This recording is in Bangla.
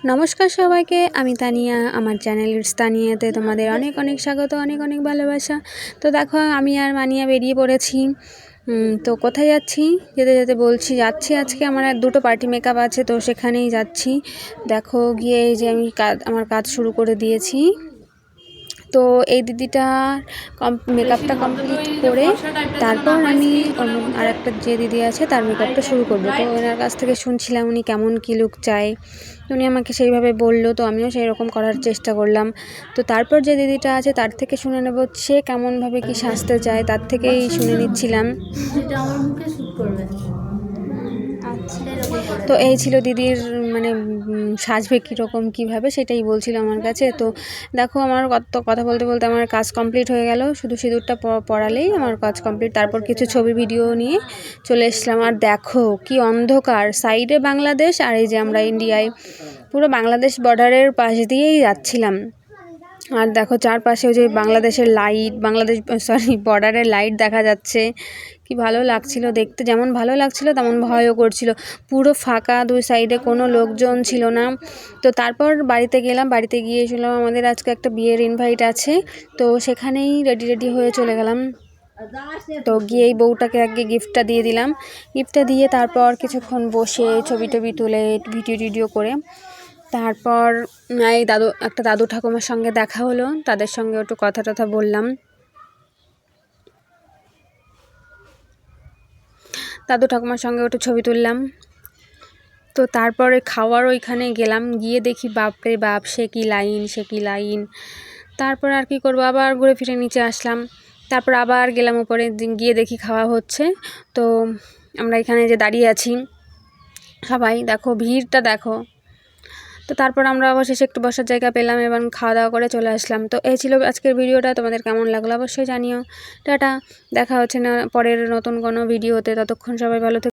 নমস্কার সবাইকে, আমি তানিয়া। আমার চ্যানেল তানিয়াতে তোমাদের অনেক অনেক স্বাগত, অনেক অনেক ভালোবাসা। তো দেখো, আমি আর মানিয়া বেরিয়ে পড়েছি। তো কোথায় যাচ্ছি? যেতে যেতে বলছি যাচ্ছি, আজকে আমার আর দুটো পার্টি মেকআপ আছে, তো সেখানেই যাচ্ছি। দেখো গিয়ে এই যে আমি আমার কাজ শুরু করে দিয়েছি। তো এই দিদিটা মেকআপটা কমপ্লিট করে তারপর আমি আর একটা যে দিদি আছে তার মেকআপটা শুরু করব। তো ওনার কাছ থেকে শুনছিলাম উনি কেমন কী লুক চায়, উনি আমাকে সেইভাবে বললো, তো আমিও সেই রকম করার চেষ্টা করলাম। তো তারপর যে দিদিটা আছে তার থেকে শুনে নেব সে কেমনভাবে কি সাজতে চায়, তার থেকেই শুনে নিচ্ছিলাম। তো এই ছিল দিদির মানে সাজবে কীরকম কীভাবে, সেটাই বলছিল আমার কাছে। তো দেখো, আমার কথা বলতে বলতে আমার কাজ কমপ্লিট হয়ে গেল, শুধু সিঁদুরটা পরালেই আমার কাজ কমপ্লিট। তারপর কিছু ছবি ভিডিও নিয়ে চলে এসলাম। আর দেখো কি অন্ধকার, সাইডে বাংলাদেশ আর এই যে আমরা ইন্ডিয়ায়, পুরো বাংলাদেশ বর্ডারের পাশ দিয়েই যাচ্ছিলাম। আর দেখো চারপাশেও যে বাংলাদেশের লাইট, বর্ডারের লাইট দেখা যাচ্ছে। কি ভালো লাগছিল দেখতে, যেমন ভালো লাগছিল তেমন ভয়ও করছিল। পুরো ফাঁকা, দুই সাইডে কোনো লোকজন ছিল না। তো তারপর বাড়িতে গেলাম, বাড়িতে গিয়েছিলাম আমাদের আজকে একটা বিয়ের ইনভাইট আছে, তো সেখানেই রেডি হয়ে চলে গেলাম। তো গিয়েই বউটাকে আগে গিফটটা দিয়ে দিলাম। গিফটটা দিয়ে তারপর কিছুক্ষণ বসে ছবি টবি তুলে ভিডিও করে তারপর এই দাদু ঠাকুমার সঙ্গে দেখা হলো, তাদের সঙ্গে একটু কথা টথা বললাম। দাদু ঠাকুমার সঙ্গে একটু ছবি তুললাম। তো তারপরে খাওয়ার ওইখানে গেলাম, গিয়ে দেখি বাপরে বাপ, সে কি লাইন। তারপর আর কি করবো, আবার ঘুরে ফিরে নিচে আসলাম। তারপর আবার গেলাম উপরে, গিয়ে দেখি খাওয়া হচ্ছে। তো আমরা এখানে যে দাঁড়িয়ে আছি সবাই, দেখো ভিড়টা দেখো। তো তারপর আমরা অবশেষে একটু বসার জায়গা পেলাম এবং খাওয়া দাওয়া করে চলে আসলাম। তো এই ছিল আজকের ভিডিওটা, তোমাদের কেমন লাগলো অবশ্যই জানিও। টাটা, দেখা হচ্ছে না পরের নতুন কোনো ভিডিওতে, ততক্ষণ সবাই ভালো থেকো।